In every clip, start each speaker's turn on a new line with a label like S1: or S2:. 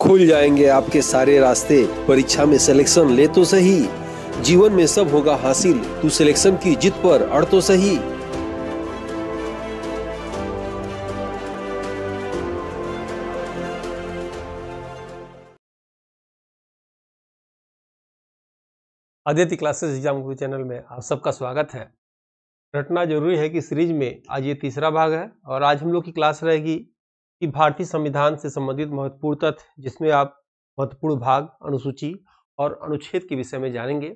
S1: खुल जाएंगे आपके सारे रास्ते। परीक्षा में सिलेक्शन ले तो सही, जीवन में सब होगा हासिल, तू सिलेक्शन की जिद पर अड़ तो सही।
S2: आदित्य क्लासेस एग्जाम गुरु चैनल में आप सबका स्वागत है। रटना जरूरी है कि सीरीज में आज ये तीसरा भाग है और आज हम लोग की क्लास रहेगी कि भारतीय संविधान से संबंधित महत्वपूर्ण तथ्य, जिसमें आप महत्वपूर्ण भाग, अनुसूची और अनुच्छेद के विषय में जानेंगे।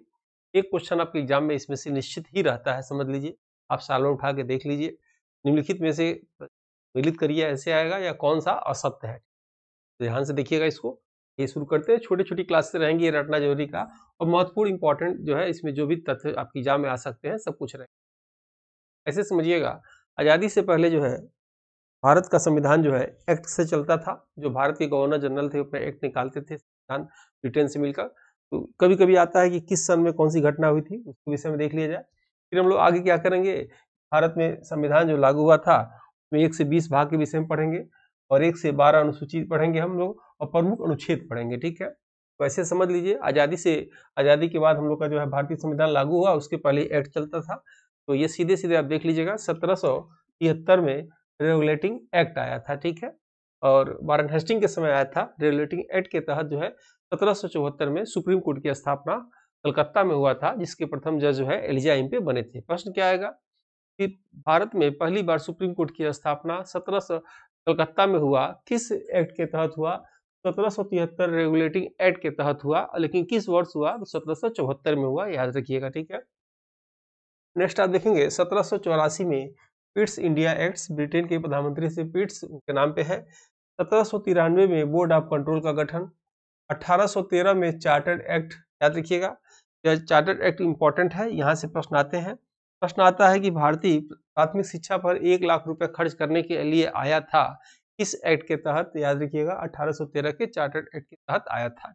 S2: एक क्वेश्चन आपके एग्जाम में इसमें से निश्चित ही रहता है, समझ लीजिए। आप साल में उठा के देख लीजिए, निम्नलिखित में से सम्मिलित करिए, ऐसे आएगा या कौन सा असत्य है। तो ध्यान से देखिएगा इसको। ये शुरू करते हैं। छोटी छोटी क्लास से रहेंगी ये रटना जरूरी का, और महत्वपूर्ण इंपॉर्टेंट जो है इसमें जो भी तथ्य आपकी एग्जाम में आ सकते हैं सब कुछ रहेगा। ऐसे समझिएगा, आज़ादी से पहले जो है भारत का संविधान जो है एक्ट से चलता था। जो भारत के गवर्नर जनरल थे अपने एक्ट निकालते थे संविधान ब्रिटेन से मिलकर। तो कभी कभी आता है कि किस सन में कौन सी घटना हुई थी, उसके विषय में देख लिया जाए। फिर हम लोग आगे क्या करेंगे, भारत में संविधान जो लागू हुआ था उसमें 1 से 20 भाग के विषय में पढ़ेंगे और 1 से 12 अनुसूची पढ़ेंगे हम लोग, और प्रमुख अनुच्छेद पढ़ेंगे। ठीक है, तो ऐसे समझ लीजिए। आज़ादी के बाद हम लोग का जो है भारतीय संविधान लागू हुआ, उसके पहले एक्ट चलता था। तो ये सीधे सीधे आप देख लीजिएगा, 1773 में रेगुलेटिंग एक्ट आया था। ठीक है, और वारन हेस्टिंग के समय आया था। रेगुलेटिंग एक्ट के तहत जो है 1774 में सुप्रीम कोर्ट की स्थापना कलकत्ता में हुआ था, जिसके प्रथम जज जो है एलिजा इम्पे बने थे। प्रश्न क्या आएगा कि भारत में पहली बार सुप्रीम कोर्ट की स्थापना कलकत्ता में हुआ, किस एक्ट के तहत हुआ? 1773 रेगुलेटिंग एक्ट के तहत हुआ। लेकिन किस वर्ष हुआ? तो 1774 में हुआ, याद रखिएगा। ठीक है, नेक्स्ट आप देखेंगे 1784 में पिट्स इंडिया एक्ट्स, ब्रिटेन के प्रधानमंत्री से पिट्स उनके नाम पे है। 1793 में बोर्ड ऑफ कंट्रोल का गठन। 1813 में चार्टर्ड एक्ट, याद रखिएगा यह चार्टर्ड एक्ट इंपॉर्टेंट है, यहाँ से प्रश्न आते हैं। प्रश्न आता है कि भारतीय प्राथमिक शिक्षा पर 1 लाख रुपए खर्च करने के लिए आया था, किस एक्ट के तहत? याद रखिएगा 1813 के चार्टर्ड एक्ट के तहत आया था।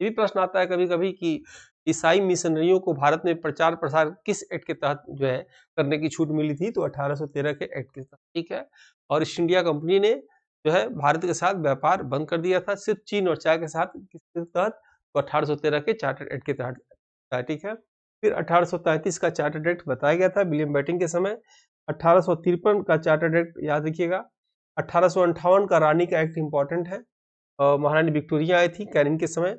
S2: ये भी प्रश्न आता है कभी कभी कि ईसाई मिशनरियों को भारत में प्रचार प्रसार किस एक्ट के तहत जो है करने की छूट मिली थी? तो 1813 के एक्ट के तहत। ठीक है, और ईस्ट इंडिया कंपनी ने जो है भारत के साथ व्यापार बंद कर दिया था, सिर्फ चीन और चाय के साथ। किसके तहत? तो 1813 के चार्टर्ड एक्ट के तहत। ठीक है, फिर 1833 का चार्टर्ड एक्ट बताया गया था विलियम बेंटिंक के समय। 1853 का चार्टर्ड एक्ट याद रखिएगा। 1858 का रानी का एक्ट इंपॉर्टेंट है, और महारानी विक्टोरिया आई थी कैनिंग के समय,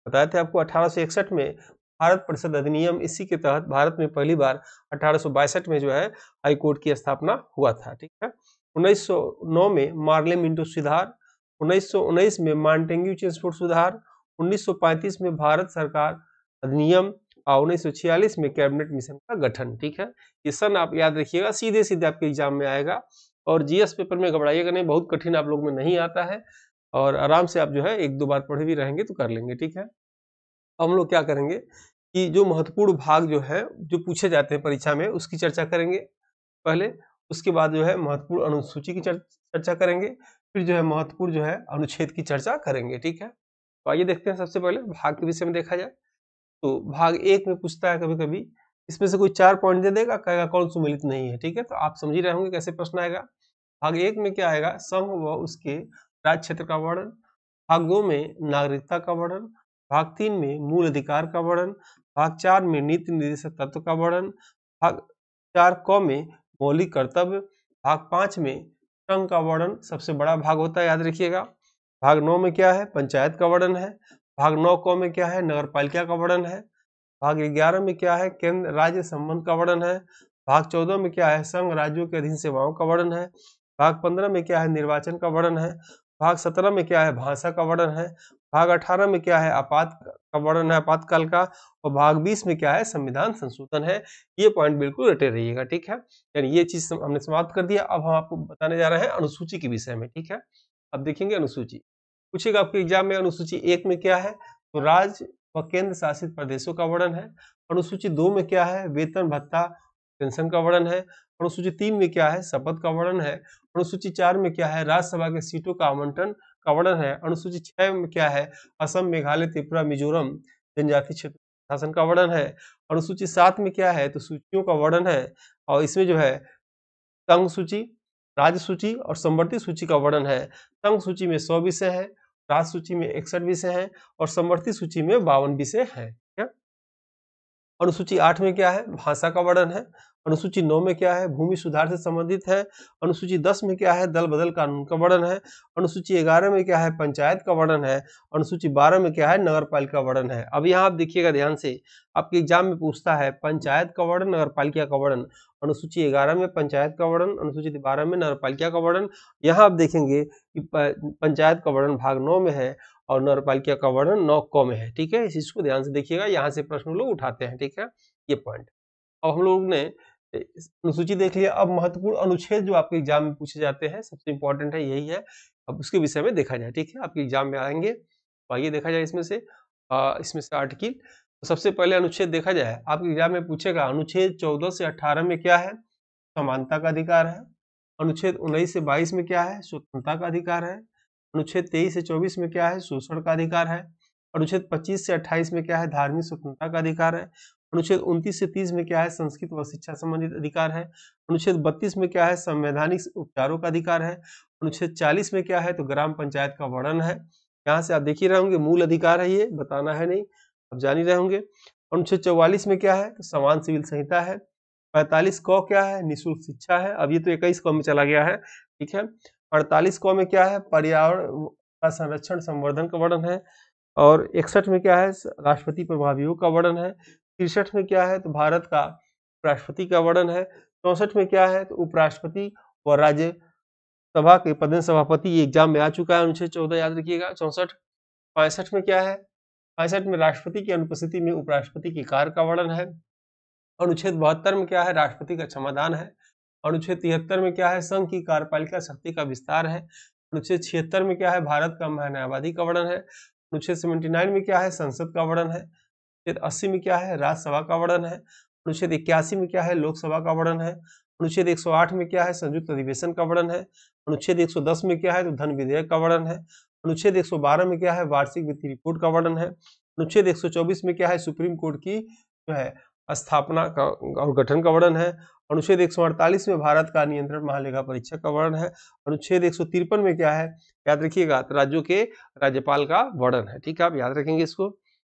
S2: बताए थे आपको। 1861 में भारत परिषद अधिनियम, इसी के तहत भारत में पहली बार 1862 में जो है हाई कोर्ट की स्थापना हुआ था। ठीक है, 1909 में मार्ले मिंटो सुधार, 1919 में मॉन्टेग्यू चेम्सफोर्ड सुधार, 1935 में भारत सरकार अधिनियम, और 1946 में कैबिनेट मिशन का गठन। ठीक है, ये सन आप याद रखिएगा, सीधे सीधे आपके एग्जाम में आएगा। और जीएस पेपर में घबराइएगा नहीं, बहुत कठिन आप लोग में नहीं आता है, और आराम से आप जो है 1-2 बार पढ़े भी रहेंगे तो कर लेंगे। ठीक है, हम लोग क्या करेंगे कि जो महत्वपूर्ण भाग जो है जो पूछे जाते हैं परीक्षा में, उसकी चर्चा करेंगे पहले। उसके बाद जो है महत्वपूर्ण अनुसूची की चर्चा करेंगे। फिर जो है महत्वपूर्ण जो है अनुच्छेद की चर्चा करेंगे। ठीक है, तो आइए देखते हैं। सबसे पहले भाग के विषय में देखा जाए तो भाग 1 में पूछता है कभी कभी, इसमें से कोई 4 पॉइंट दे देगा, कहेगा कौन सुमेलित नहीं है। ठीक है, तो आप समझ ही रहे होंगे कैसे प्रश्न आएगा। भाग 1 में क्या आएगा? संघ व उसके राज्य क्षेत्र का वर्णन। भाग 2 में नागरिकता का वर्णन। भाग 3 में मूल अधिकार का वर्णन। भाग 4 में नीति निर्देशक तत्व का वर्णन। भाग 4 क में मौलिक कर्तव्य। भाग 5 में संघ का वर्णन सबसे बड़ा भाग होता है, याद रखिएगा। भाग 9 में क्या है? पंचायत का वर्णन है। भाग 9 क में क्या है? नगर पालिका का वर्णन है। भाग 11 में क्या है? केंद्र राज्य संबंध का वर्णन है। भाग 14 में क्या है? संघ राज्यों के अधीन सेवाओं का वर्णन है। भाग 15 में क्या है? निर्वाचन का वर्णन है। भाग 17 में क्या है? भाषा का वर्णन है। भाग 18 में क्या है? आपात का वर्णन है, आपातकाल का। और भाग 20 में क्या है? संविधान संशोधन है। ये पॉइंट बिल्कुल रटे रहिएगा। ठीक है, यानी ये चीज हमने समाप्त कर दिया। अब हम आपको बताने जा रहे हैं अनुसूची के विषय में। ठीक है, अब देखेंगे अनुसूची। पूछेगा आपके एग्जाम में अनुसूची 1 में क्या है? तो राज्य व केंद्र शासित प्रदेशों का वर्णन है। अनुसूची 2 में क्या है? वेतन भत्ता पेंशन का वर्णन है। अनुसूची 3 में क्या है? शपथ का वर्णन है। अनुसूची 4 में क्या है? राज्यसभा के सीटों का आवंटन का वर्णन है। अनुसूची 6 में क्या है? असम, मेघालय, त्रिपुरा, मिजोरम जनजाति क्षेत्र शासन का वर्णन है। अनुसूची 7 में क्या है? तो सूचियों का वर्णन है, और इसमें जो है संघ सूची, राज्य सूची और समवर्ती सूची का वर्णन है। संघ सूची में 100 विषय है, राज्य सूची में 61 विषय हैं और समवर्ती सूची में 52 विषय हैं। अनुसूची 8 में क्या है, भाषा का वर्णन है। अनुसूची 9 में क्या है, भूमि सुधार से संबंधित है। अनुसूची 10 में क्या है, दल बदल कानून का वर्णन है। अनुसूची 11 में क्या है, पंचायत का वर्णन है। अनुसूची 12 में क्या है, नगर पालिका वर्णन है। अब यहाँ आप देखिएगा ध्यान से, आपके एग्जाम में पूछता है पंचायत का वर्णन, नगर पालिका का वर्णन। अनुसूची 11 में पंचायत का वर्णन, अनुसूची 12 में नगर पालिका का वर्णन। यहाँ आप देखेंगे कि पंचायत का वर्णन भाग 9 में है और नगर पालिका का वर्णन 9 क में है। ठीक है, इस चीज को ध्यान से देखिएगा, यहाँ से प्रश्न लोग उठाते हैं। ठीक है, ये पॉइंट। अब हम लोग ने अनुसूची देख लिया। अब महत्वपूर्ण अनुच्छेद जो आपके एग्जाम में पूछे जाते हैं, सबसे इंपॉर्टेंट है यही है। अब उसके विषय में देखा जाए। ठीक है, आपके एग्जाम में आएंगे तो आइए देखा जाए इसमें से आर्टिकल। तो सबसे पहले अनुच्छेद देखा जाए, आपके एग्जाम में पूछेगा अनुच्छेद 14 से 18 में क्या है, समानता का अधिकार है। अनुच्छेद 19 से 22 में क्या है, स्वतंत्रता का अधिकार है। अनुच्छेद 23 से 24 में क्या है, शोषण का अधिकार है। अनुच्छेद 25 से 28 में क्या है, धार्मिक स्वतंत्रता का अधिकार है। अनुच्छेद 29 से 30 में क्या है, संस्कृत व शिक्षा संबंधित अधिकार है। अनुच्छेद 32 में क्या है, संवैधानिक उपचारों का अधिकार है। अनुच्छेद 40 में क्या है, तो ग्राम पंचायत का वर्णन है। यहाँ से आप देख ही रहे होंगे, मूल अधिकार है, ये बताना है नहीं, आप जान ही रहे होंगे। अनुच्छेद 44 में क्या है, तो समान सिविल संहिता है। 45 क क्या है, निःशुल्क शिक्षा है। अब ये तो 21 क में चला गया है। ठीक है, 48 क में क्या है, पर्यावरण का संरक्षण संवर्धन का वर्णन है। और 61 में क्या है, राष्ट्रपति प्रभावियों का वर्णन है। 63 में क्या है, तो भारत का राष्ट्रपति का वर्णन है। 64 में क्या है, तो उपराष्ट्रपति व राज्यसभा के पदेन सभापति, ये एग्जाम में आ चुका है, अनुच्छेद 14 याद रखिएगा। 64 65 में क्या है, 65 में राष्ट्रपति की अनुपस्थिति में उपराष्ट्रपति के कार्य का वर्णन है। अनुच्छेद 72 में क्या है, राष्ट्रपति का क्षमादान है। अनुच्छेद 73 में क्या है, संघ की कार्यपालिका शक्ति का विस्तार है। अनुच्छेद 76 में क्या है, भारत का महान्यायवादी का वर्णन है। अनुच्छेद 79 में क्या है, संसद का वर्णन है। अनुच्छेद 80 में क्या है, राज्यसभा का वर्णन है। अनुच्छेद 81 में क्या है, लोकसभा का वर्णन है। अनुच्छेद 108 में क्या है, संयुक्त अधिवेशन का वर्णन है। अनुच्छेद 110 में क्या है, तो धन विधेयक का वर्णन है। अनुच्छेद 112 में क्या है, वार्षिक वित्तीय रिपोर्ट का वर्णन है। अनुच्छेद 124 में क्या है, सुप्रीम कोर्ट की जो है स्थापना का और गठन का वर्णन है। अनुच्छेद 148 में भारत का नियंत्रण महालेखा परीक्षक का वर्णन है। अनुच्छेद 153 में क्या है, याद रखिएगा, राज्यों के राज्यपाल का वर्णन है। ठीक है, आप याद रखेंगे इसको।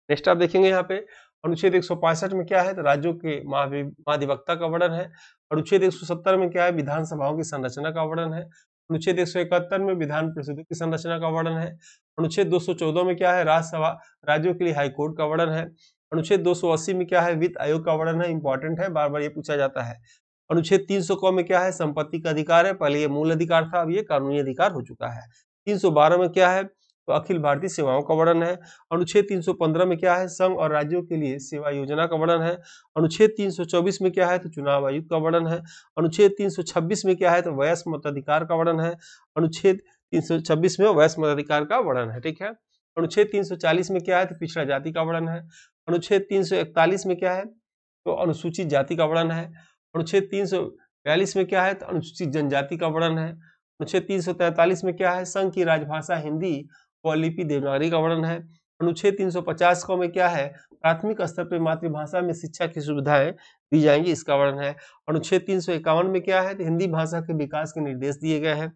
S2: नेक्स्ट आप देखेंगे यहाँ पे अनुच्छेद 165 में क्या है, तो राज्यों के महाधिवक्ता का वर्णन है। अनुच्छेद 170 में क्या है, विधानसभाओं की संरचना का वर्णन है। अनुच्छेद 171 में विधान परिषदों की संरचना का वर्णन है। अनुच्छेद 214 में क्या है, राज्यसभा राज्यों के लिए हाईकोर्ट का वर्णन है। अनुच्छेद 280 में क्या है, वित्त आयोग का वर्णन है, इंपॉर्टेंट है, बार बार ये पूछा जाता है। अनुच्छेद 300 क में क्या है, संपत्ति का अधिकार है, पहले ये मूल अधिकार था, अब ये कानूनी अधिकार हो चुका है। 312 में क्या है, तो अखिल भारतीय सेवाओं का वर्णन है। अनुच्छेद 315 में क्या है, संघ और राज्यों के लिए सेवा योजना का वर्णन है। अनुच्छेद 324 में क्या है, तो चुनाव आयुक्त का वर्णन है। अनुच्छेद 326 में क्या है, तो वयस्क मताधिकार का वर्णन है। अनुच्छेद 326 में वयस्क मताधिकार का वर्णन है। ठीक है, अनुच्छेद 340 में क्या है, तो पिछड़ा जाति का वर्णन है। अनुच्छेद 341 में क्या है, तो अनुसूचित जाति का वर्णन है। अनुच्छेद 342 में क्या है, तो अनुसूचित जनजाति का वर्णन है। अनुच्छेद 343 में क्या है, संघ की राजभाषा हिंदी व लिपि देवनागरी का वर्णन है। अनुच्छेद 350 को में क्या है, प्राथमिक स्तर पर मातृभाषा में शिक्षा की सुविधाएं दी जाएंगी, इसका वर्णन है। अनुच्छेद 351 में क्या है, तो हिंदी भाषा के विकास के निर्देश दिए गए हैं।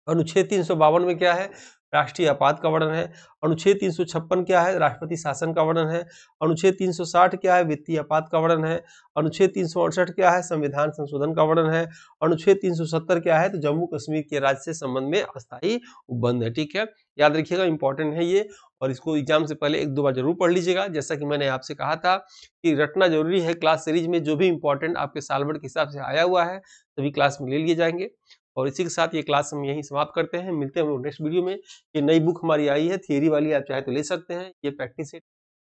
S2: अनुच्छेद 352 में क्या है, राष्ट्रीय आपात का वर्णन है। अनुच्छेद 356 क्या है, राष्ट्रपति शासन का वर्णन है। अनुच्छेद 360 क्या है, वित्तीय आपात का वर्णन है। अनुच्छेद 368 क्या है, संविधान संशोधन का वर्णन है। अनुच्छेद 370 क्या है, तो जम्मू कश्मीर के राज्य से संबंध में अस्थायी उपबंध है। ठीक है, याद रखिएगा, इंपॉर्टेंट है ये, और इसको एग्जाम से पहले 1-2 बार जरूर पढ़ लीजिएगा। जैसा कि मैंने आपसे कहा था कि रटना जरूरी है, क्लास सीरीज में जो भी इंपॉर्टेंट आपके साल भर के हिसाब से आया हुआ है सभी क्लास में ले लिए जाएंगे। और इसी के साथ ये क्लास हम यहीं समाप्त करते हैं। मिलते हैं हम लोग नेक्स्ट वीडियो में। ये नई बुक हमारी आई है, थियरी वाली, आप चाहे तो ले सकते हैं। ये प्रैक्टिस सेट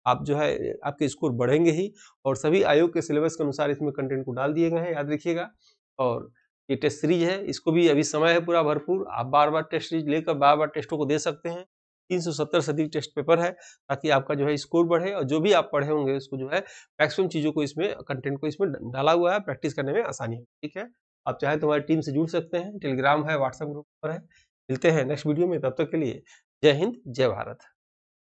S2: आप जो है आपके स्कोर बढ़ेंगे ही, और सभी आयोग के सिलेबस के अनुसार इसमें कंटेंट को डाल दिए गए हैं, याद रखिएगा। और ये टेस्ट सीरीज है, इसको भी अभी समय है पूरा भरपूर, आप बार बार टेस्ट सीरीज लेकर बार बार टेस्टों को दे सकते हैं। 370 से अधिक टेस्ट पेपर है, ताकि आपका जो है स्कोर बढ़े, और जो भी आप पढ़े होंगे उसको जो है मैक्सिमम चीज़ों को इसमें कंटेंट को इसमें डाला हुआ है, प्रैक्टिस करने में आसानी है। ठीक है, आप चाहे तो हमारी टीम से जुड़ सकते हैं, टेलीग्राम है, व्हाट्सएप ग्रुप पर है। मिलते हैं नेक्स्ट वीडियो में, तब तक के लिए जय हिंद, जय भारत।